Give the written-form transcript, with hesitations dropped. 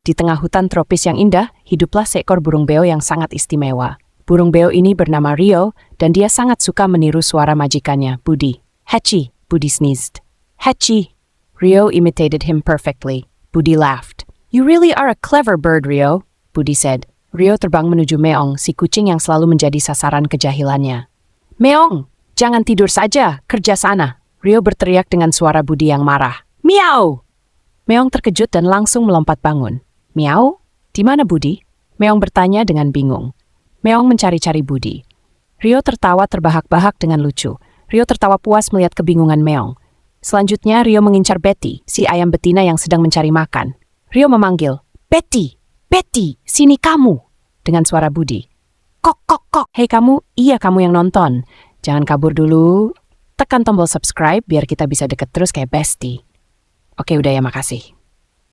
Di tengah hutan tropis yang indah, hiduplah seekor burung beo yang sangat istimewa. Burung beo ini bernama Rio, dan dia sangat suka meniru suara majikannya, Budi. Hachi, Budi sneezed. Hachi. Rio imitated him perfectly. Budi laughed. You really are a clever bird, Rio, Budi said. Rio terbang menuju Meong, si kucing yang selalu menjadi sasaran kejahilannya. Meong, jangan tidur saja, kerja sana. Rio berteriak dengan suara Budi yang marah. Miau! Meong terkejut dan langsung melompat bangun. Miau? Di mana Budi? Meong bertanya dengan bingung. Meong mencari-cari Budi. Rio tertawa terbahak-bahak dengan lucu. Rio tertawa puas melihat kebingungan Meong. Selanjutnya Rio mengincar Betty, si ayam betina yang sedang mencari makan. Rio memanggil, Betty! Betty, sini kamu! Dengan suara Budi. Kok, kok, kok! Hei kamu, iya kamu yang nonton. Jangan kabur dulu. Tekan tombol subscribe biar kita bisa deket terus kayak bestie. Oke udah ya, makasih.